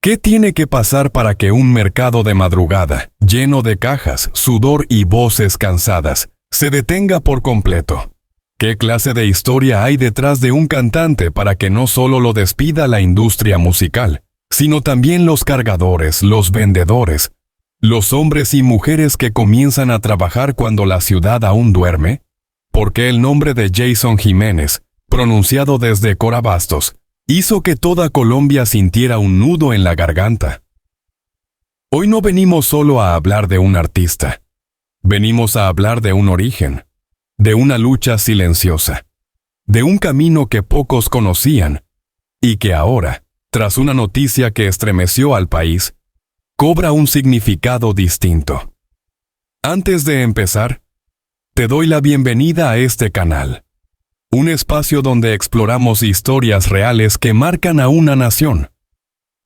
¿Qué tiene que pasar para que un mercado de madrugada, lleno de cajas, sudor y voces cansadas, se detenga por completo? ¿Qué clase de historia hay detrás de un cantante para que no solo lo despida la industria musical, sino también los cargadores, los vendedores, los hombres y mujeres que comienzan a trabajar cuando la ciudad aún duerme? ¿Por qué el nombre de Jason Jiménez, pronunciado desde Corabastos, hizo que toda Colombia sintiera un nudo en la garganta? Hoy no venimos solo a hablar de un artista. Venimos a hablar de un origen, de una lucha silenciosa, de un camino que pocos conocían y que ahora, tras una noticia que estremeció al país, cobra un significado distinto. Antes de empezar, te doy la bienvenida a este canal, un espacio donde exploramos historias reales que marcan a una nación.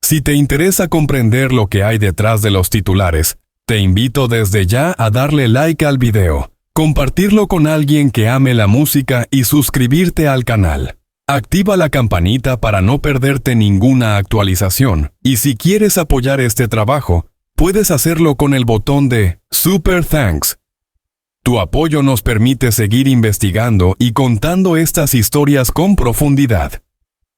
Si te interesa comprender lo que hay detrás de los titulares, te invito desde ya a darle like al video, compartirlo con alguien que ame la música y suscribirte al canal. Activa la campanita para no perderte ninguna actualización, y si quieres apoyar este trabajo, puedes hacerlo con el botón de Super Thanks. Tu apoyo nos permite seguir investigando y contando estas historias con profundidad.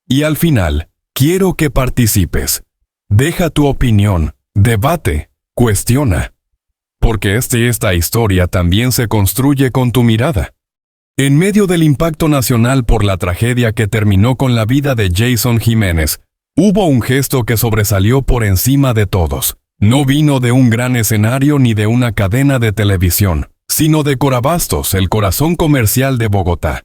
Y al final, quiero que participes. Deja tu opinión, debate, cuestiona. Porque esta historia también se construye con tu mirada. En medio del impacto nacional por la tragedia que terminó con la vida de Jason Jiménez, hubo un gesto que sobresalió por encima de todos. No vino de un gran escenario ni de una cadena de televisión, sino de Corabastos, el corazón comercial de Bogotá.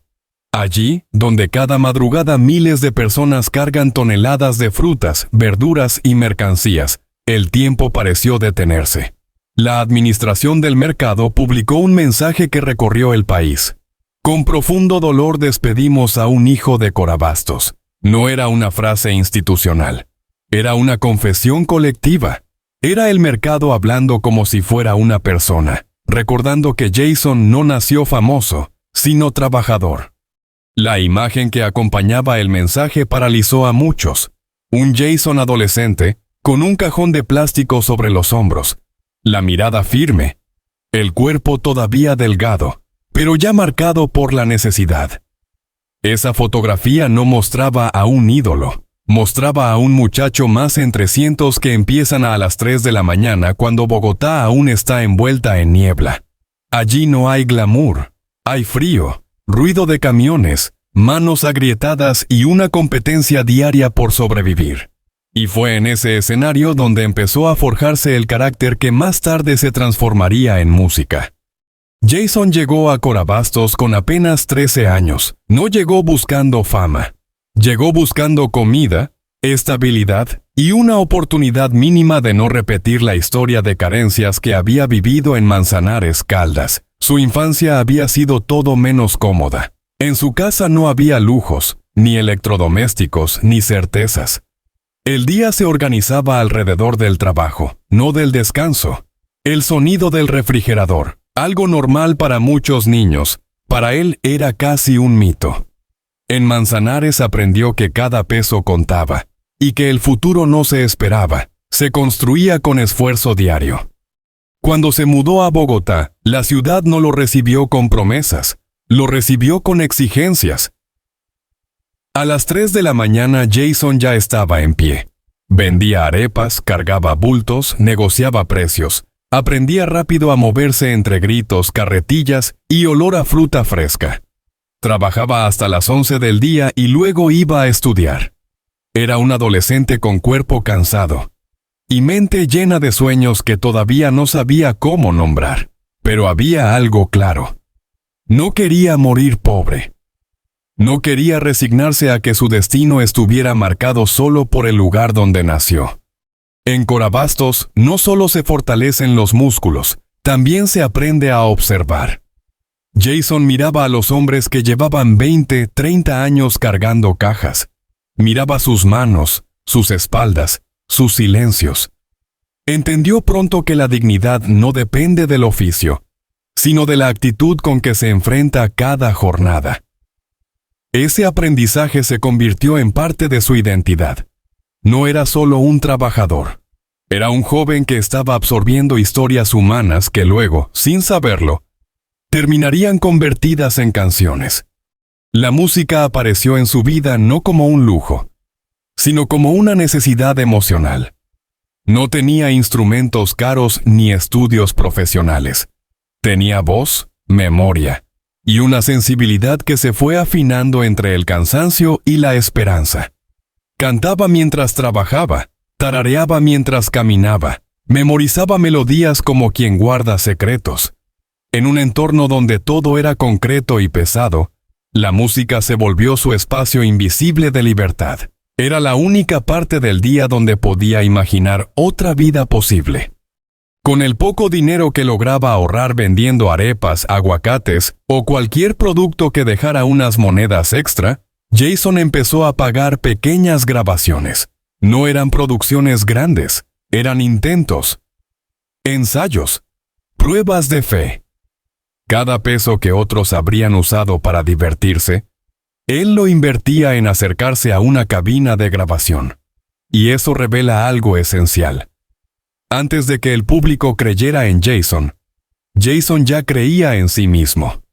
Allí, donde cada madrugada miles de personas cargan toneladas de frutas, verduras y mercancías, el tiempo pareció detenerse. La administración del mercado publicó un mensaje que recorrió el país. Con profundo dolor despedimos a un hijo de Corabastos. No era una frase institucional. Era una confesión colectiva. Era el mercado hablando como si fuera una persona, recordando que Jason no nació famoso, sino trabajador. La imagen que acompañaba el mensaje paralizó a muchos. Un Jason adolescente, con un cajón de plástico sobre los hombros, la mirada firme, el cuerpo todavía delgado, pero ya marcado por la necesidad. Esa fotografía no mostraba a un ídolo, mostraba a un muchacho más entre cientos que empiezan a las 3 de la mañana cuando Bogotá aún está envuelta en niebla. Allí no hay glamour, hay frío, ruido de camiones, manos agrietadas y una competencia diaria por sobrevivir. Y fue en ese escenario donde empezó a forjarse el carácter que más tarde se transformaría en música. Jason llegó a Corabastos con apenas 13 años. No llegó buscando fama. Llegó buscando comida, estabilidad y una oportunidad mínima de no repetir la historia de carencias que había vivido en Manzanares, Caldas. Su infancia había sido todo menos cómoda. En su casa no había lujos, ni electrodomésticos, ni certezas. El día se organizaba alrededor del trabajo, no del descanso. El sonido del refrigerador, algo normal para muchos niños, para él era casi un mito. En Manzanares aprendió que cada peso contaba, y que el futuro no se esperaba, se construía con esfuerzo diario. Cuando se mudó a Bogotá, la ciudad no lo recibió con promesas, lo recibió con exigencias. A las 3 de la mañana Jason ya estaba en pie. Vendía arepas, cargaba bultos, negociaba precios. Aprendía rápido a moverse entre gritos, carretillas y olor a fruta fresca. Trabajaba hasta las 11 del día y luego iba a estudiar. Era un adolescente con cuerpo cansado y mente llena de sueños que todavía no sabía cómo nombrar. Pero había algo claro. No quería morir pobre. No quería resignarse a que su destino estuviera marcado solo por el lugar donde nació. En Corabastos no solo se fortalecen los músculos, también se aprende a observar. Jason miraba a los hombres que llevaban 20, 30 años cargando cajas. Miraba sus manos, sus espaldas, sus silencios. Entendió pronto que la dignidad no depende del oficio, sino de la actitud con que se enfrenta cada jornada. Ese aprendizaje se convirtió en parte de su identidad. no era solo un trabajador. Era un joven que estaba absorbiendo historias humanas que luego, sin saberlo, terminarían convertidas en canciones. La música apareció en su vida no como un lujo, sino como una necesidad emocional. No tenía instrumentos caros ni estudios profesionales. Tenía voz, memoria y una sensibilidad que se fue afinando entre el cansancio y la esperanza. Cantaba mientras trabajaba, tarareaba mientras caminaba, memorizaba melodías como quien guarda secretos. En un entorno donde todo era concreto y pesado, la música se volvió su espacio invisible de libertad. Era la única parte del día donde podía imaginar otra vida posible. Con el poco dinero que lograba ahorrar vendiendo arepas, aguacates o cualquier producto que dejara unas monedas extra, Jason empezó a pagar pequeñas grabaciones. No eran producciones grandes, eran intentos, ensayos, pruebas de fe. Cada peso que otros habrían usado para divertirse, él lo invertía en acercarse a una cabina de grabación. Y eso revela algo esencial. Antes de que el público creyera en Jason, Jason ya creía en sí mismo.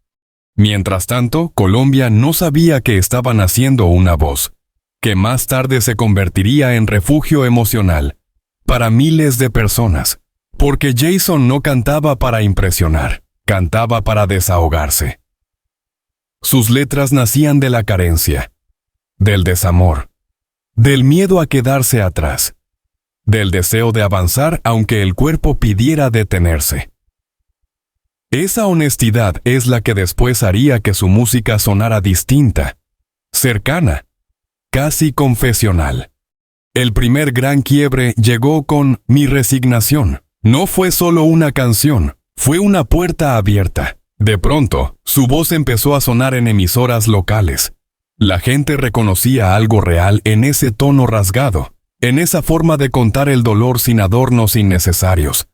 Mientras tanto, Colombia no sabía que estaba naciendo una voz, que más tarde se convertiría en refugio emocional para miles de personas, porque Jason no cantaba para impresionar, cantaba para desahogarse. Sus letras nacían de la carencia, del desamor, del miedo a quedarse atrás, del deseo de avanzar aunque el cuerpo pidiera detenerse. Esa honestidad es la que después haría que su música sonara distinta, cercana, casi confesional. El primer gran quiebre llegó con Mi resignación. No fue solo una canción, fue una puerta abierta. De pronto, su voz empezó a sonar en emisoras locales. La gente reconocía algo real en ese tono rasgado, en esa forma de contar el dolor sin adornos innecesarios.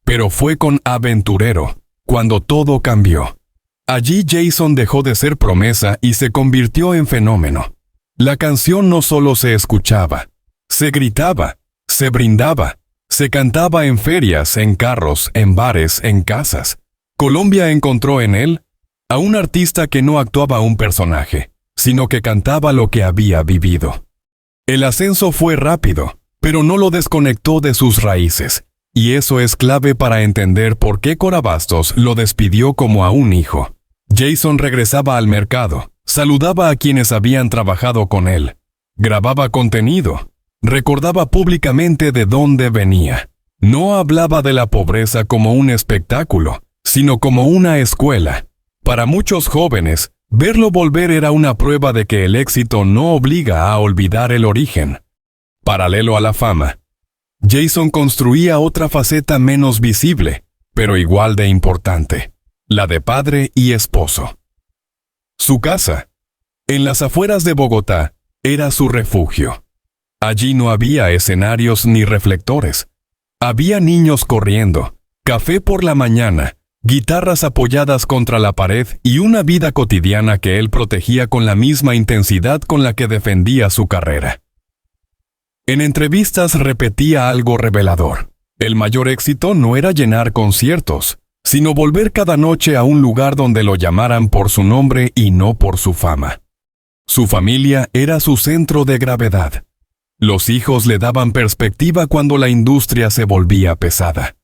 Pero fue con Aventurero cuando todo cambió. Allí Jason dejó de ser promesa y se convirtió en fenómeno. La canción no solo se escuchaba, se gritaba, se brindaba, se cantaba en ferias, en carros, en bares, en casas. Colombia encontró en él a un artista que no actuaba un personaje, sino que cantaba lo que había vivido. El ascenso fue rápido, pero no lo desconectó de sus raíces, y eso es clave para entender por qué Cora Bastos lo despidió como a un hijo. Jason regresaba al mercado, saludaba a quienes habían trabajado con él, grababa contenido, recordaba públicamente de dónde venía. No hablaba de la pobreza como un espectáculo, sino como una escuela. Para muchos jóvenes, verlo volver era una prueba de que el éxito no obliga a olvidar el origen. Paralelo a la fama, Jason construía otra faceta menos visible, pero igual de importante, la de padre y esposo. Su casa, en las afueras de Bogotá, era su refugio. Allí no había escenarios ni reflectores. Había niños corriendo, café por la mañana, guitarras apoyadas contra la pared y una vida cotidiana que él protegía con la misma intensidad con la que defendía su carrera. En entrevistas repetía algo revelador. El mayor éxito no era llenar conciertos, sino volver cada noche a un lugar donde lo llamaran por su nombre y no por su fama. Su familia era su centro de gravedad. Los hijos le daban perspectiva cuando la industria se volvía pesada.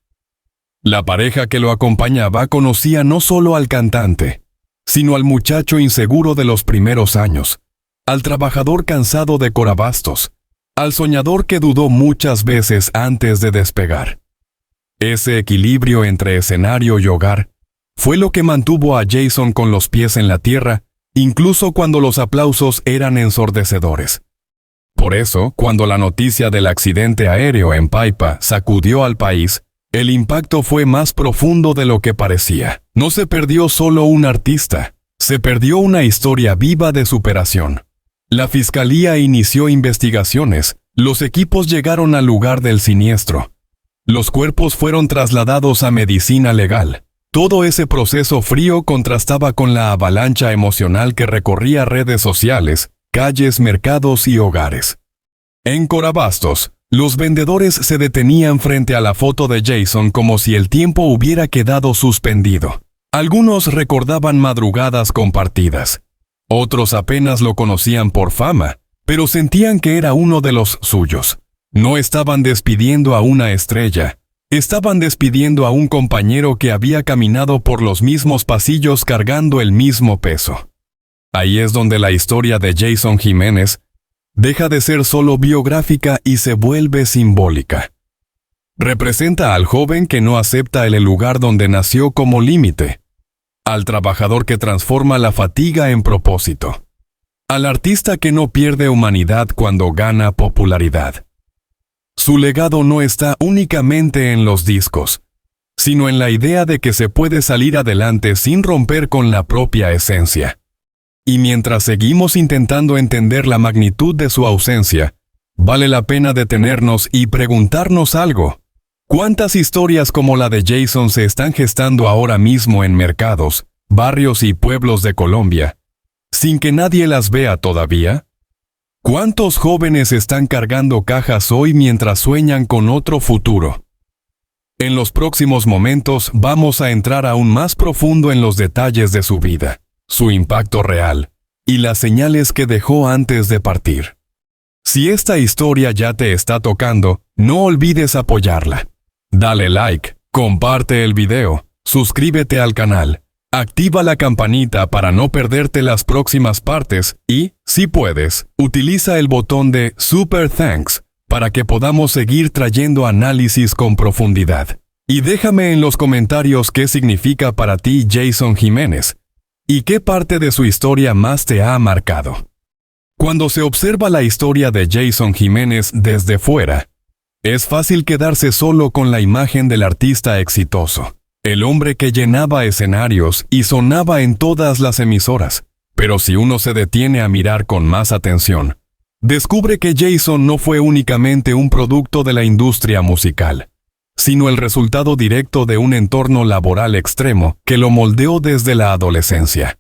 La pareja que lo acompañaba conocía no solo al cantante, sino al muchacho inseguro de los primeros años, al trabajador cansado de Cora Bastos, al soñador que dudó muchas veces antes de despegar. Ese equilibrio entre escenario y hogar fue lo que mantuvo a Jason con los pies en la tierra, incluso cuando los aplausos eran ensordecedores. Por eso, cuando la noticia del accidente aéreo en Paipa sacudió al país, el impacto fue más profundo de lo que parecía. No se perdió solo un artista, se perdió una historia viva de superación. La fiscalía inició investigaciones, los equipos llegaron al lugar del siniestro. Los cuerpos fueron trasladados a medicina legal. Todo ese proceso frío contrastaba con la avalancha emocional que recorría redes sociales, calles, mercados y hogares. En Corabastos, los vendedores se detenían frente a la foto de Jason como si el tiempo hubiera quedado suspendido. Algunos recordaban madrugadas compartidas. Otros apenas lo conocían por fama, pero sentían que era uno de los suyos. No estaban despidiendo a una estrella. Estaban despidiendo a un compañero que había caminado por los mismos pasillos cargando el mismo peso. Ahí es donde la historia de Jason Jiménez deja de ser solo biográfica y se vuelve simbólica. Representa al joven que no acepta el lugar donde nació como límite, al trabajador que transforma la fatiga en propósito, al artista que no pierde humanidad cuando gana popularidad. Su legado no está únicamente en los discos, sino en la idea de que se puede salir adelante sin romper con la propia esencia. Y mientras seguimos intentando entender la magnitud de su ausencia, vale la pena detenernos y preguntarnos algo. ¿Cuántas historias como la de Jason se están gestando ahora mismo en mercados, barrios y pueblos de Colombia, sin que nadie las vea todavía? ¿Cuántos jóvenes están cargando cajas hoy mientras sueñan con otro futuro? En los próximos momentos vamos a entrar aún más profundo en los detalles de su vida, su impacto real y las señales que dejó antes de partir. Si esta historia ya te está tocando, no olvides apoyarla. Dale like, comparte el video, suscríbete al canal, activa la campanita para no perderte las próximas partes y, si puedes, utiliza el botón de Super Thanks para que podamos seguir trayendo análisis con profundidad. Y déjame en los comentarios qué significa para ti Jason Jiménez y qué parte de su historia más te ha marcado. Cuando se observa la historia de Jason Jiménez desde fuera, es fácil quedarse solo con la imagen del artista exitoso, el hombre que llenaba escenarios y sonaba en todas las emisoras. Pero si uno se detiene a mirar con más atención, descubre que Jason no fue únicamente un producto de la industria musical, sino el resultado directo de un entorno laboral extremo que lo moldeó desde la adolescencia.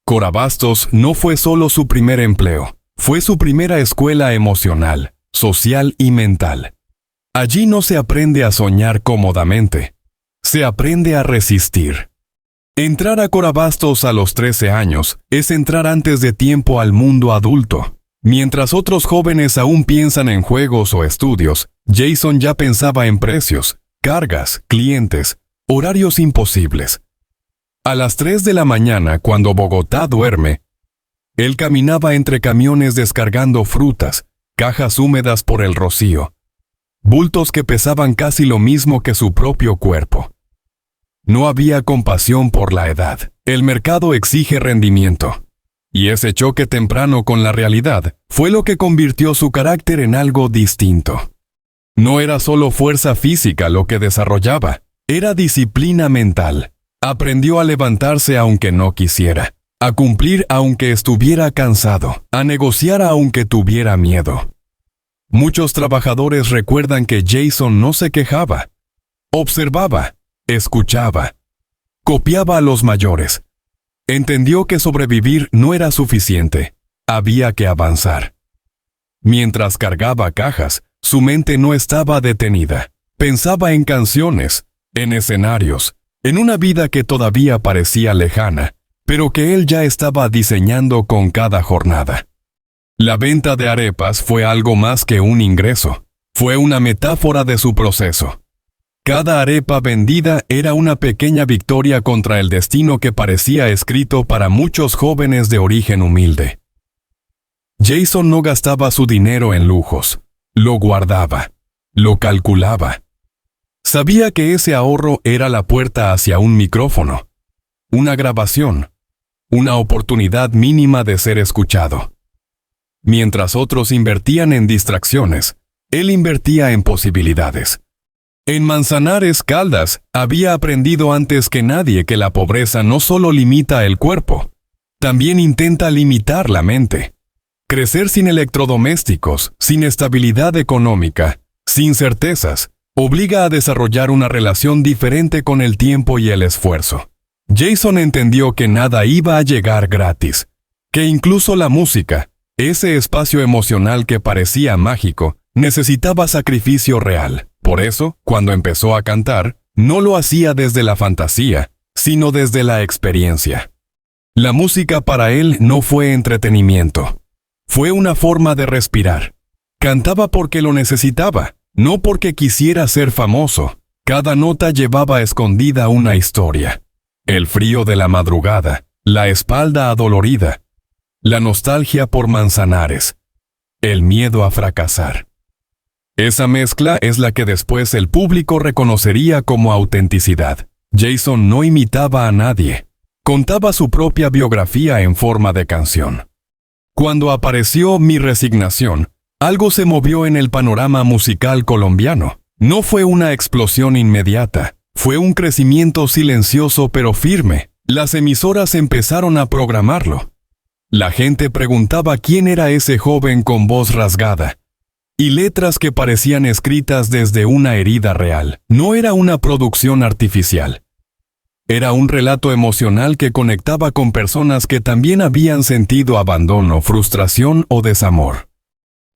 Corabastos no fue solo su primer empleo, fue su primera escuela emocional, social y mental. Allí no se aprende a soñar cómodamente, se aprende a resistir. Entrar a Corabastos a los 13 años es entrar antes de tiempo al mundo adulto. Mientras otros jóvenes aún piensan en juegos o estudios, Jason ya pensaba en precios, cargas, clientes, horarios imposibles. A las 3 de la mañana, cuando Bogotá duerme, él caminaba entre camiones descargando frutas, cajas húmedas por el rocío, bultos que pesaban casi lo mismo que su propio cuerpo. No había compasión por la edad. El mercado exige rendimiento. Y ese choque temprano con la realidad fue lo que convirtió su carácter en algo distinto. No era solo fuerza física lo que desarrollaba, era disciplina mental. Aprendió a levantarse aunque no quisiera, a cumplir aunque estuviera cansado, a negociar aunque tuviera miedo. Muchos trabajadores recuerdan que Jason no se quejaba, observaba, escuchaba, copiaba a los mayores. Entendió que sobrevivir no era suficiente, había que avanzar. Mientras cargaba cajas, su mente no estaba detenida. Pensaba en canciones, en escenarios, en una vida que todavía parecía lejana, pero que él ya estaba diseñando con cada jornada. La venta de arepas fue algo más que un ingreso, fue una metáfora de su proceso. Cada arepa vendida era una pequeña victoria contra el destino que parecía escrito para muchos jóvenes de origen humilde. Jason no gastaba su dinero en lujos, lo guardaba, lo calculaba. Sabía que ese ahorro era la puerta hacia un micrófono, una grabación, una oportunidad mínima de ser escuchado. Mientras otros invertían en distracciones, él invertía en posibilidades. En Manzanares, Caldas, había aprendido antes que nadie que la pobreza no solo limita el cuerpo, también intenta limitar la mente. Crecer sin electrodomésticos, sin estabilidad económica, sin certezas, obliga a desarrollar una relación diferente con el tiempo y el esfuerzo. Jason entendió que nada iba a llegar gratis, que incluso la música, Ese espacio emocional que parecía mágico necesitaba sacrificio real. Por eso, cuando empezó a cantar, no lo hacía desde la fantasía, sino desde la experiencia. La música para él no fue entretenimiento. Fue una forma de respirar. Cantaba porque lo necesitaba, no porque quisiera ser famoso. Cada nota llevaba escondida una historia. El frío de la madrugada, la espalda adolorida, la nostalgia por Manzanares, el miedo a fracasar. Esa mezcla es la que después el público reconocería como autenticidad. Jason no imitaba a nadie. Contaba su propia biografía en forma de canción. Cuando apareció Mi Resignación, algo se movió en el panorama musical colombiano. No fue una explosión inmediata, fue un crecimiento silencioso pero firme. Las emisoras empezaron a programarlo. La gente preguntaba quién era ese joven con voz rasgada y letras que parecían escritas desde una herida real. No era una producción artificial. Era un relato emocional que conectaba con personas que también habían sentido abandono, frustración o desamor.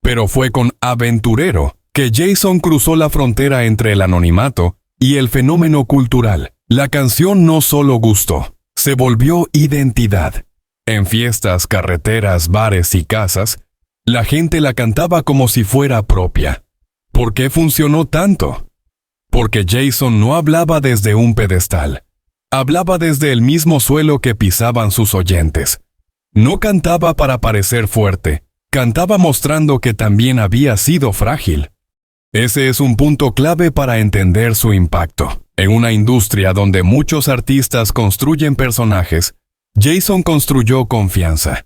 Pero fue con Aventurero que Jason cruzó la frontera entre el anonimato y el fenómeno cultural. La canción no solo gustó, se volvió identidad. En fiestas, carreteras, bares y casas, la gente la cantaba como si fuera propia. ¿Por qué funcionó tanto? Porque Jason no hablaba desde un pedestal. Hablaba desde el mismo suelo que pisaban sus oyentes. No cantaba para parecer fuerte, cantaba mostrando que también había sido frágil. Ese es un punto clave para entender su impacto. En una industria donde muchos artistas construyen personajes, Jason construyó confianza.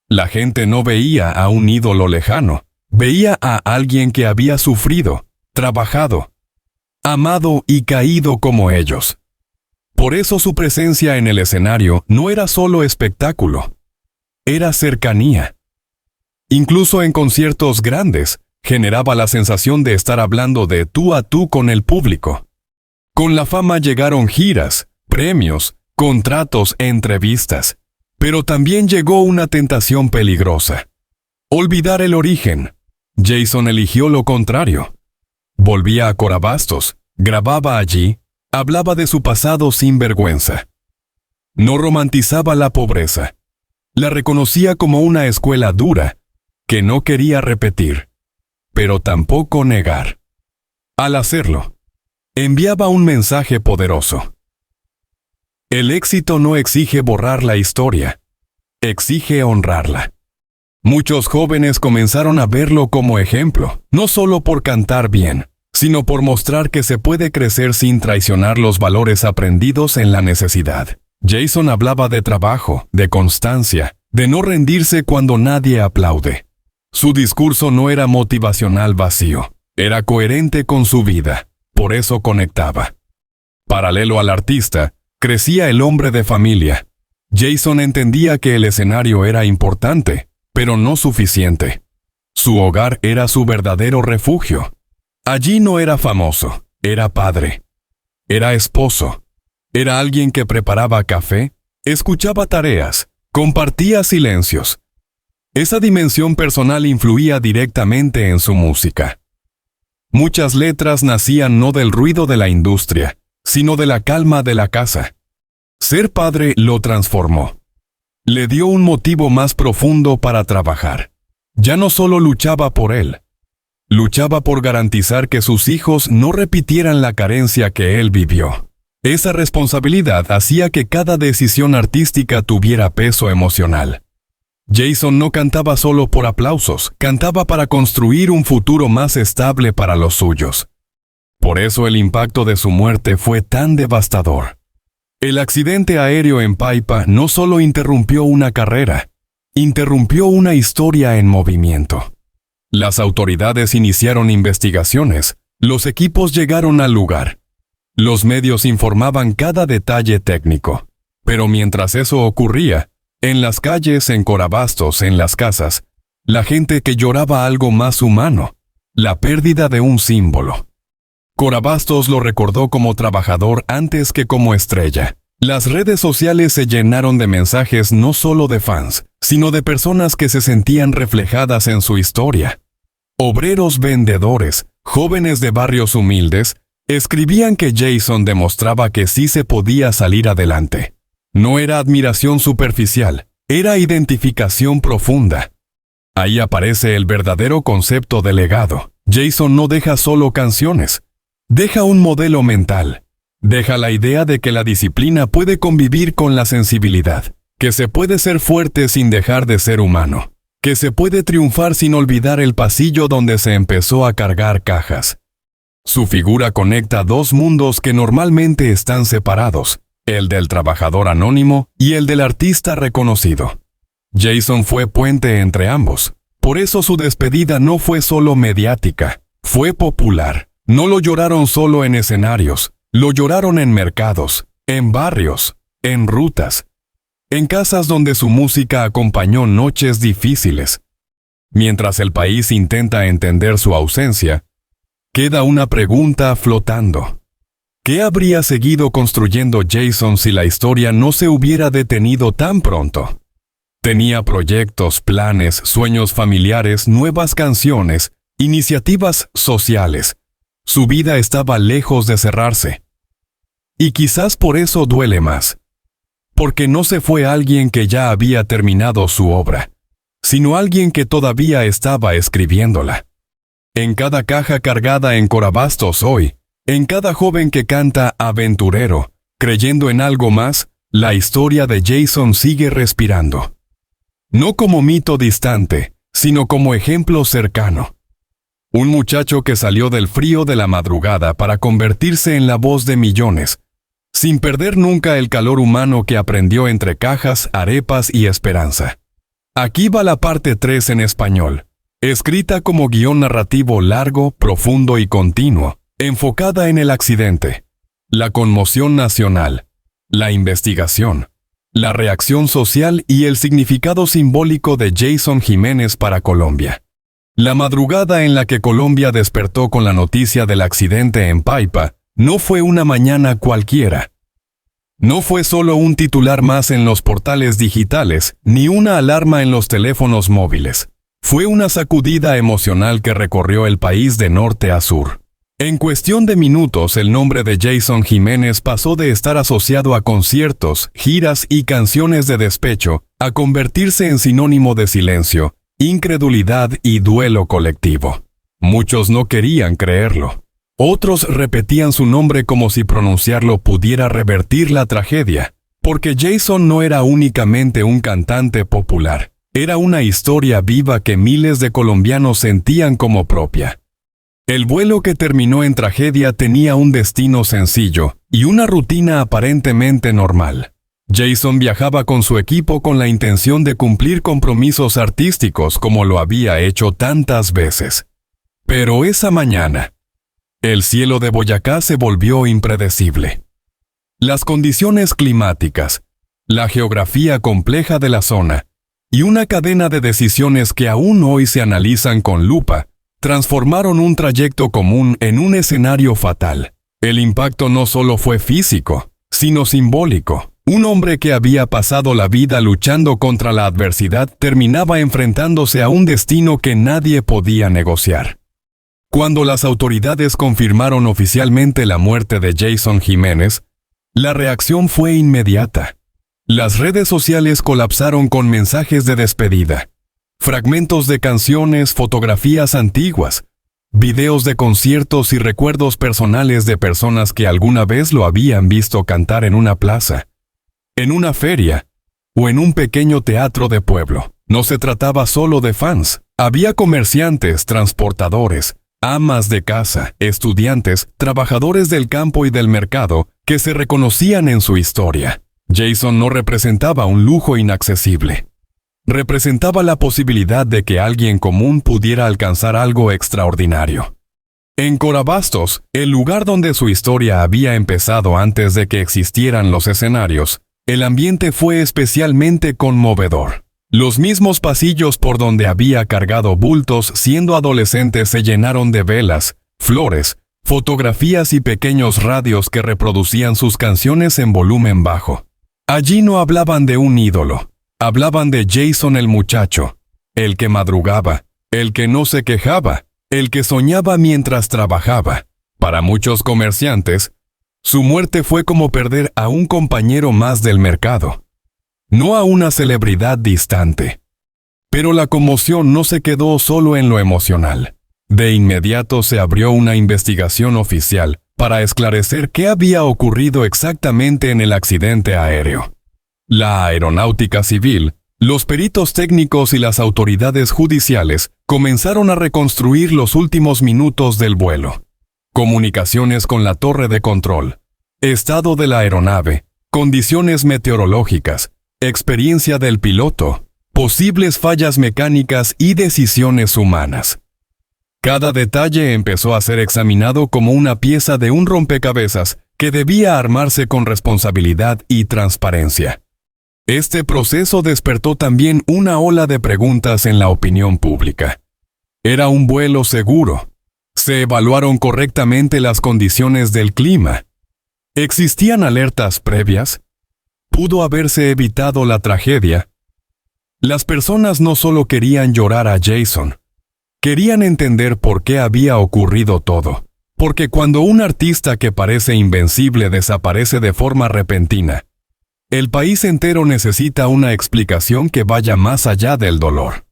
La gente no veía a un ídolo lejano, veía a alguien que había sufrido, trabajado, amado y caído como ellos. Por eso su presencia en el escenario no era solo espectáculo, era cercanía. Incluso en conciertos grandes, generaba la sensación de estar hablando de tú a tú con el público. Con la fama llegaron giras, premios, contratos e entrevistas. Pero también llegó una tentación peligrosa. Olvidar el origen. Jason eligió lo contrario. Volvía a Corabastos, grababa allí, hablaba de su pasado sin vergüenza. No romantizaba la pobreza. La reconocía como una escuela dura, que no quería repetir, pero tampoco negar. Al hacerlo, enviaba un mensaje poderoso. El éxito no exige borrar la historia, exige honrarla. Muchos jóvenes comenzaron a verlo como ejemplo, no solo por cantar bien, sino por mostrar que se puede crecer sin traicionar los valores aprendidos en la necesidad. Jason hablaba de trabajo, de constancia, de no rendirse cuando nadie aplaude. Su discurso no era motivacional vacío, era coherente con su vida, por eso conectaba. Paralelo al artista, crecía el hombre de familia. Jason entendía que el escenario era importante, pero no suficiente. Su hogar era su verdadero refugio. Allí no era famoso, era padre. Era esposo. Era alguien que preparaba café, escuchaba tareas, compartía silencios. Esa dimensión personal influía directamente en su música. Muchas letras nacían no del ruido de la industria, sino de la calma de la casa. Ser padre lo transformó. Le dio un motivo más profundo para trabajar. Ya no solo luchaba por él, luchaba por garantizar que sus hijos no repitieran la carencia que él vivió. Esa responsabilidad hacía que cada decisión artística tuviera peso emocional. Jason no cantaba solo por aplausos, cantaba para construir un futuro más estable para los suyos. Por eso el impacto de su muerte fue tan devastador. El accidente aéreo en Paipa no solo interrumpió una carrera, interrumpió una historia en movimiento. Las autoridades iniciaron investigaciones, los equipos llegaron al lugar. Los medios informaban cada detalle técnico. Pero mientras eso ocurría, en las calles, en Corabastos, en las casas, la gente que lloraba algo más humano, la pérdida de un símbolo. Corabastos lo recordó como trabajador antes que como estrella. Las redes sociales se llenaron de mensajes no solo de fans, sino de personas que se sentían reflejadas en su historia. Obreros vendedores, jóvenes de barrios humildes, escribían que Jason demostraba que sí se podía salir adelante. No era admiración superficial, era identificación profunda. Ahí aparece el verdadero concepto de legado. Jason no deja solo canciones, deja un modelo mental. Deja la idea de que la disciplina puede convivir con la sensibilidad, que se puede ser fuerte sin dejar de ser humano, que se puede triunfar sin olvidar el pasillo donde se empezó a cargar cajas. Su figura conecta dos mundos que normalmente están separados, el del trabajador anónimo y el del artista reconocido. Jason fue puente entre ambos. Por eso su despedida no fue solo mediática, fue popular. No lo lloraron solo en escenarios, lo lloraron en mercados, en barrios, en rutas, en casas donde su música acompañó noches difíciles. Mientras el país intenta entender su ausencia, queda una pregunta flotando. ¿Qué habría seguido construyendo Jason si la historia no se hubiera detenido tan pronto? Tenía proyectos, planes, sueños familiares, nuevas canciones, iniciativas sociales. Su vida estaba lejos de cerrarse. Y quizás por eso duele más. Porque no se fue alguien que ya había terminado su obra, sino alguien que todavía estaba escribiéndola. En cada caja cargada en Corabastos hoy, en cada joven que canta aventurero, creyendo en algo más, la historia de Jason sigue respirando. No como mito distante, sino como ejemplo cercano. Un muchacho que salió del frío de la madrugada para convertirse en la voz de millones, sin perder nunca el calor humano que aprendió entre cajas, arepas y esperanza. Aquí va la parte 3 en español, escrita como guión narrativo largo, profundo y continuo, enfocada en el accidente, la conmoción nacional, la investigación, la reacción social y el significado simbólico de Jason Jiménez para Colombia. La madrugada en la que Colombia despertó con la noticia del accidente en Paipa no fue una mañana cualquiera. No fue solo un titular más en los portales digitales, ni una alarma en los teléfonos móviles. Fue una sacudida emocional que recorrió el país de norte a sur. En cuestión de minutos, el nombre de Jason Jiménez pasó de estar asociado a conciertos, giras y canciones de despecho, a convertirse en sinónimo de silencio, incredulidad y duelo colectivo. Muchos no querían creerlo. Otros repetían su nombre como si pronunciarlo pudiera revertir la tragedia, porque Jason no era únicamente un cantante popular, era una historia viva que miles de colombianos sentían como propia. El vuelo que terminó en tragedia tenía un destino sencillo y una rutina aparentemente normal. Jason viajaba con su equipo con la intención de cumplir compromisos artísticos como lo había hecho tantas veces. Pero esa mañana, el cielo de Boyacá se volvió impredecible. Las condiciones climáticas, la geografía compleja de la zona y una cadena de decisiones que aún hoy se analizan con lupa, transformaron un trayecto común en un escenario fatal. El impacto no solo fue físico, sino simbólico. Un hombre que había pasado la vida luchando contra la adversidad terminaba enfrentándose a un destino que nadie podía negociar. Cuando las autoridades confirmaron oficialmente la muerte de Jason Jiménez, la reacción fue inmediata. Las redes sociales colapsaron con mensajes de despedida, fragmentos de canciones, fotografías antiguas, videos de conciertos y recuerdos personales de personas que alguna vez lo habían visto cantar en una plaza, en una feria o en un pequeño teatro de pueblo. No se trataba solo de fans. Había comerciantes, transportadores, amas de casa, estudiantes, trabajadores del campo y del mercado que se reconocían en su historia. Jason no representaba un lujo inaccesible. Representaba la posibilidad de que alguien común pudiera alcanzar algo extraordinario. En Corabastos, el lugar donde su historia había empezado antes de que existieran los escenarios, el ambiente fue especialmente conmovedor. Los mismos pasillos por donde había cargado bultos siendo adolescente se llenaron de velas, flores, fotografías y pequeños radios que reproducían sus canciones en volumen bajo. Allí no hablaban de un ídolo, hablaban de Jason el muchacho, el que madrugaba, el que no se quejaba, el que soñaba mientras trabajaba. Para muchos comerciantes, su muerte fue como perder a un compañero más del mercado, no a una celebridad distante. Pero la conmoción no se quedó solo en lo emocional. De inmediato se abrió una investigación oficial para esclarecer qué había ocurrido exactamente en el accidente aéreo. La Aeronáutica Civil, los peritos técnicos y las autoridades judiciales comenzaron a reconstruir los últimos minutos del vuelo. Comunicaciones con la torre de control, estado de la aeronave, condiciones meteorológicas, experiencia del piloto, posibles fallas mecánicas y decisiones humanas. Cada detalle empezó a ser examinado como una pieza de un rompecabezas que debía armarse con responsabilidad y transparencia. Este proceso despertó también una ola de preguntas en la opinión pública. ¿Era un vuelo seguro? ¿Se evaluaron correctamente las condiciones del clima? ¿Existían alertas previas? ¿Pudo haberse evitado la tragedia? Las personas no solo querían llorar a Jason, querían entender por qué había ocurrido todo. Porque cuando un artista que parece invencible desaparece de forma repentina, el país entero necesita una explicación que vaya más allá del dolor.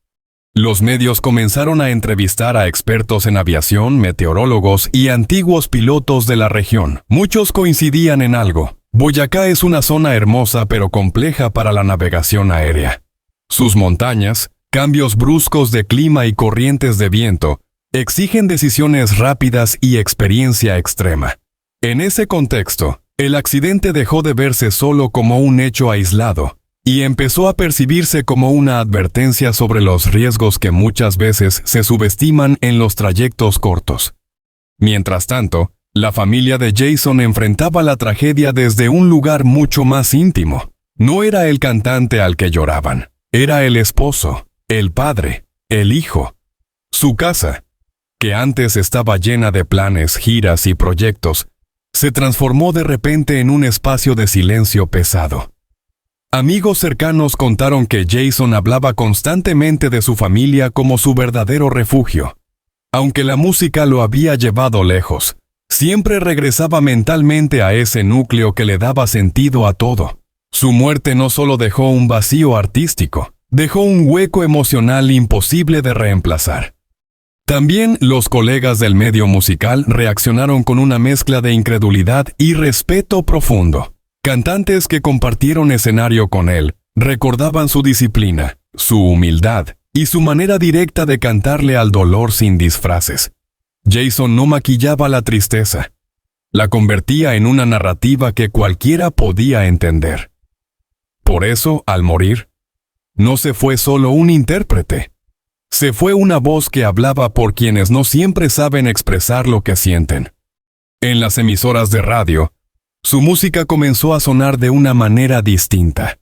Los medios comenzaron a entrevistar a expertos en aviación, meteorólogos y antiguos pilotos de la región. Muchos coincidían en algo. Boyacá es una zona hermosa pero compleja para la navegación aérea. Sus montañas, cambios bruscos de clima y corrientes de viento exigen decisiones rápidas y experiencia extrema. En ese contexto, el accidente dejó de verse solo como un hecho aislado y empezó a percibirse como una advertencia sobre los riesgos que muchas veces se subestiman en los trayectos cortos. Mientras tanto, la familia de Jason enfrentaba la tragedia desde un lugar mucho más íntimo. No era el cantante al que lloraban, era el esposo, el padre, el hijo. Su casa, que antes estaba llena de planes, giras y proyectos, se transformó de repente en un espacio de silencio pesado. Amigos cercanos contaron que Jason hablaba constantemente de su familia como su verdadero refugio. Aunque la música lo había llevado lejos, siempre regresaba mentalmente a ese núcleo que le daba sentido a todo. Su muerte no solo dejó un vacío artístico, dejó un hueco emocional imposible de reemplazar. También los colegas del medio musical reaccionaron con una mezcla de incredulidad y respeto profundo. Cantantes que compartieron escenario con él recordaban su disciplina, su humildad y su manera directa de cantarle al dolor sin disfraces. Jason no maquillaba la tristeza, la convertía en una narrativa que cualquiera podía entender. Por eso, al morir, no se fue solo un intérprete. Se fue una voz que hablaba por quienes no siempre saben expresar lo que sienten. En las emisoras de radio, su música comenzó a sonar de una manera distinta.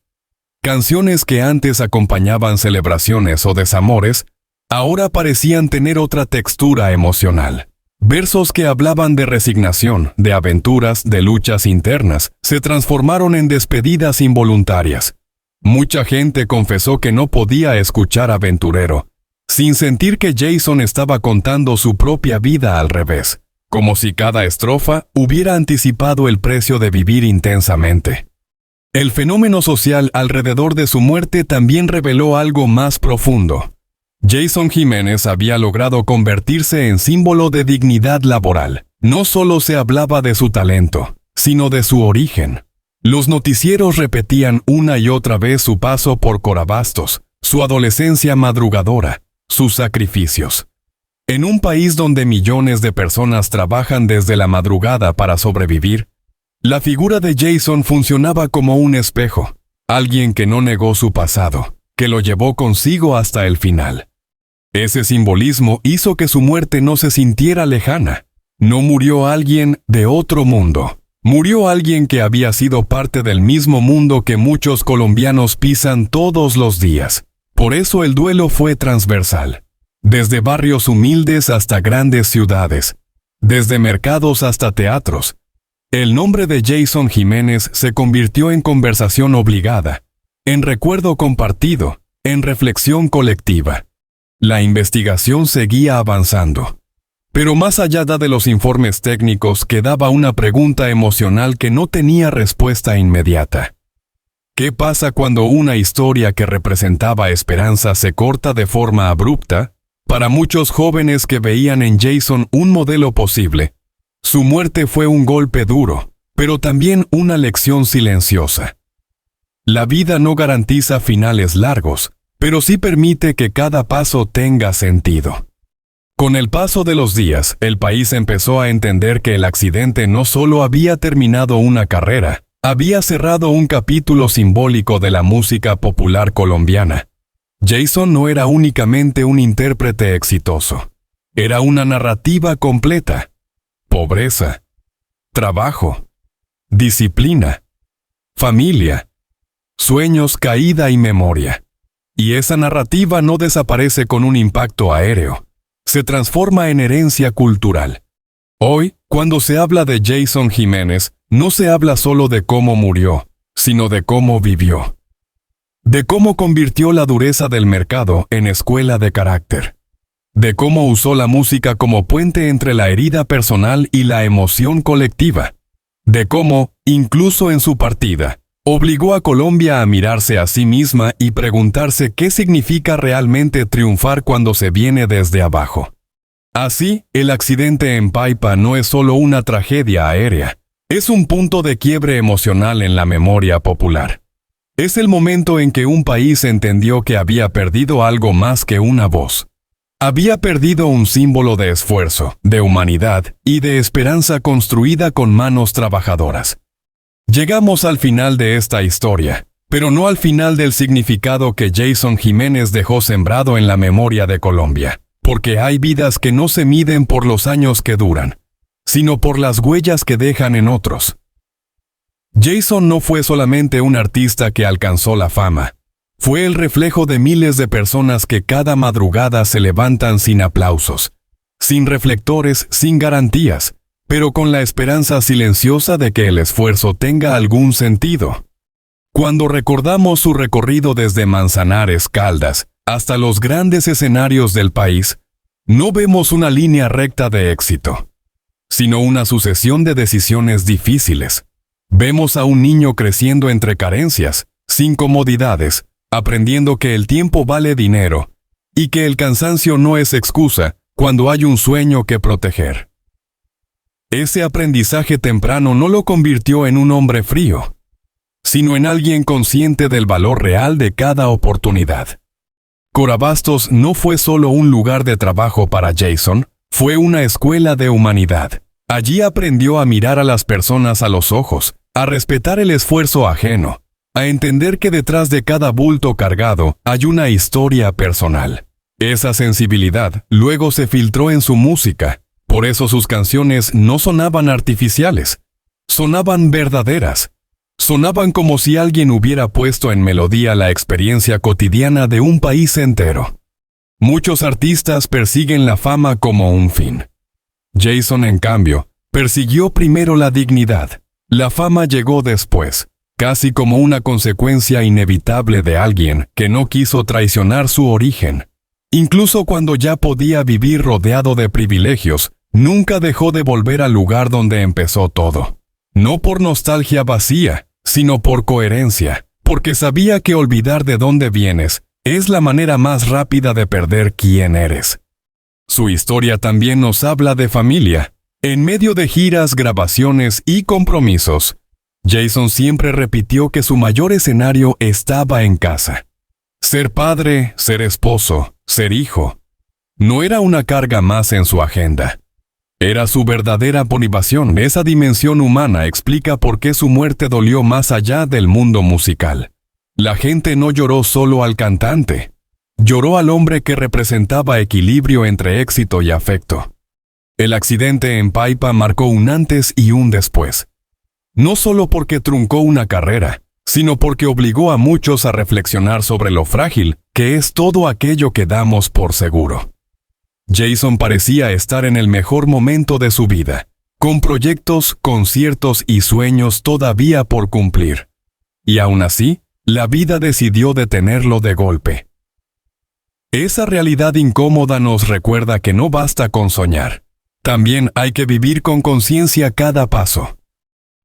Canciones que antes acompañaban celebraciones o desamores, ahora parecían tener otra textura emocional. Versos que hablaban de resignación, de aventuras, de luchas internas, se transformaron en despedidas involuntarias. Mucha gente confesó que no podía escuchar Aventurero, sin sentir que Jason estaba contando su propia vida al revés, como si cada estrofa hubiera anticipado el precio de vivir intensamente. El fenómeno social alrededor de su muerte también reveló algo más profundo. Jason Jiménez había logrado convertirse en símbolo de dignidad laboral. No solo se hablaba de su talento, sino de su origen. Los noticieros repetían una y otra vez su paso por Corabastos, su adolescencia madrugadora, sus sacrificios. En un país donde millones de personas trabajan desde la madrugada para sobrevivir, la figura de Jason funcionaba como un espejo, alguien que no negó su pasado, que lo llevó consigo hasta el final. Ese simbolismo hizo que su muerte no se sintiera lejana. No murió alguien de otro mundo. Murió alguien que había sido parte del mismo mundo que muchos colombianos pisan todos los días. Por eso el duelo fue transversal. Desde barrios humildes hasta grandes ciudades, desde mercados hasta teatros. El nombre de Jason Jiménez se convirtió en conversación obligada, en recuerdo compartido, en reflexión colectiva. La investigación seguía avanzando. Pero más allá de los informes técnicos quedaba una pregunta emocional que no tenía respuesta inmediata. ¿Qué pasa cuando una historia que representaba esperanza se corta de forma abrupta? Para muchos jóvenes que veían en Jason un modelo posible, su muerte fue un golpe duro, pero también una lección silenciosa. La vida no garantiza finales largos, pero sí permite que cada paso tenga sentido. Con el paso de los días, el país empezó a entender que el accidente no solo había terminado una carrera, había cerrado un capítulo simbólico de la música popular colombiana. Jason no era únicamente un intérprete exitoso. Era una narrativa completa. Pobreza, trabajo, disciplina, familia, sueños, caída y memoria. Y esa narrativa no desaparece con un impacto aéreo. Se transforma en herencia cultural. Hoy, cuando se habla de Jason Jiménez, no se habla solo de cómo murió, sino de cómo vivió. De cómo convirtió la dureza del mercado en escuela de carácter. De cómo usó la música como puente entre la herida personal y la emoción colectiva. De cómo, incluso en su partida, obligó a Colombia a mirarse a sí misma y preguntarse qué significa realmente triunfar cuando se viene desde abajo. Así, el accidente en Paipa no es solo una tragedia aérea, es un punto de quiebre emocional en la memoria popular. Es el momento en que un país entendió que había perdido algo más que una voz. Había perdido un símbolo de esfuerzo, de humanidad y de esperanza construida con manos trabajadoras. Llegamos al final de esta historia, pero no al final del significado que Jason Jiménez dejó sembrado en la memoria de Colombia, porque hay vidas que no se miden por los años que duran, sino por las huellas que dejan en otros. Jason no fue solamente un artista que alcanzó la fama, fue el reflejo de miles de personas que cada madrugada se levantan sin aplausos, sin reflectores, sin garantías, pero con la esperanza silenciosa de que el esfuerzo tenga algún sentido. Cuando recordamos su recorrido desde Manzanares, Caldas, hasta los grandes escenarios del país, no vemos una línea recta de éxito, sino una sucesión de decisiones difíciles. Vemos a un niño creciendo entre carencias, sin comodidades, aprendiendo que el tiempo vale dinero, y que el cansancio no es excusa cuando hay un sueño que proteger. Ese aprendizaje temprano no lo convirtió en un hombre frío, sino en alguien consciente del valor real de cada oportunidad. Corabastos no fue solo un lugar de trabajo para Jason, fue una escuela de humanidad. Allí aprendió a mirar a las personas a los ojos, a respetar el esfuerzo ajeno, a entender que detrás de cada bulto cargado hay una historia personal. Esa sensibilidad luego se filtró en su música. Por eso sus canciones no sonaban artificiales, sonaban verdaderas, sonaban como si alguien hubiera puesto en melodía la experiencia cotidiana de un país entero. Muchos artistas persiguen la fama como un fin. Jason, en cambio, persiguió primero la dignidad. La fama llegó después, casi como una consecuencia inevitable de alguien que no quiso traicionar su origen. Incluso cuando ya podía vivir rodeado de privilegios, nunca dejó de volver al lugar donde empezó todo. No por nostalgia vacía, sino por coherencia, porque sabía que olvidar de dónde vienes es la manera más rápida de perder quién eres. Su historia también nos habla de familia. En medio de giras, grabaciones y compromisos, Jason siempre repitió que su mayor escenario estaba en casa. Ser padre, ser esposo, ser hijo, no era una carga más en su agenda. Era su verdadera motivación. Esa dimensión humana explica por qué su muerte dolió más allá del mundo musical. La gente no lloró solo al cantante. Lloró al hombre que representaba equilibrio entre éxito y afecto. El accidente en Paipa marcó un antes y un después. No solo porque truncó una carrera, sino porque obligó a muchos a reflexionar sobre lo frágil que es todo aquello que damos por seguro. Jason parecía estar en el mejor momento de su vida, con proyectos, conciertos y sueños todavía por cumplir. Y aún así, la vida decidió detenerlo de golpe. Esa realidad incómoda nos recuerda que no basta con soñar. También hay que vivir con conciencia cada paso.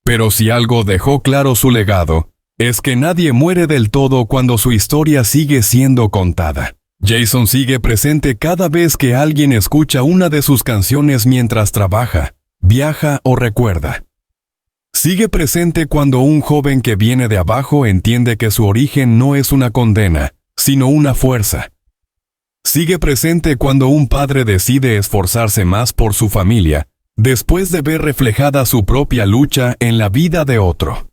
Pero si algo dejó claro su legado, es que nadie muere del todo cuando su historia sigue siendo contada. Jason sigue presente cada vez que alguien escucha una de sus canciones mientras trabaja, viaja o recuerda. Sigue presente cuando un joven que viene de abajo entiende que su origen no es una condena, sino una fuerza. Sigue presente cuando un padre decide esforzarse más por su familia, después de ver reflejada su propia lucha en la vida de otro.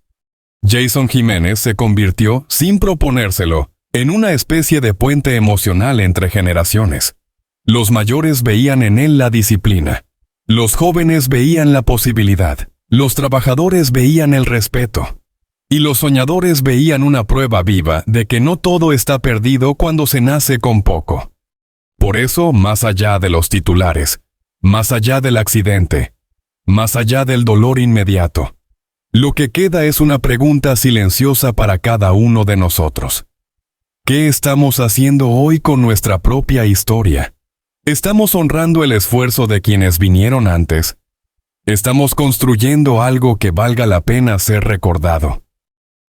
Jason Jiménez se convirtió, sin proponérselo, en una especie de puente emocional entre generaciones. Los mayores veían en él la disciplina. Los jóvenes veían la posibilidad. Los trabajadores veían el respeto. Y los soñadores veían una prueba viva de que no todo está perdido cuando se nace con poco. Por eso, más allá de los titulares, más allá del accidente, más allá del dolor inmediato, lo que queda es una pregunta silenciosa para cada uno de nosotros. ¿Qué estamos haciendo hoy con nuestra propia historia? ¿Estamos honrando el esfuerzo de quienes vinieron antes? ¿Estamos construyendo algo que valga la pena ser recordado?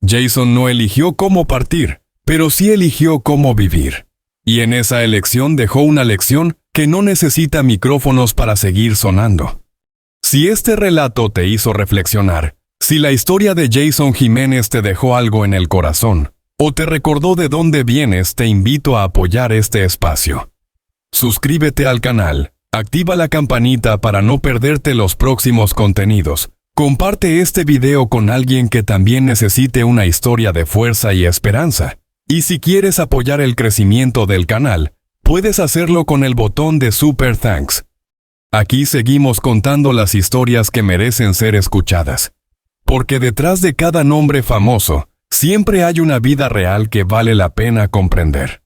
Jason no eligió cómo partir, pero sí eligió cómo vivir. Y en esa elección dejó una lección que no necesita micrófonos para seguir sonando. Si este relato te hizo reflexionar, si la historia de Jason Jiménez te dejó algo en el corazón, o te recordó de dónde vienes, te invito a apoyar este espacio. Suscríbete al canal, activa la campanita para no perderte los próximos contenidos. Comparte este video con alguien que también necesite una historia de fuerza y esperanza. Y si quieres apoyar el crecimiento del canal, puedes hacerlo con el botón de Super Thanks. Aquí seguimos contando las historias que merecen ser escuchadas. Porque detrás de cada nombre famoso, siempre hay una vida real que vale la pena comprender.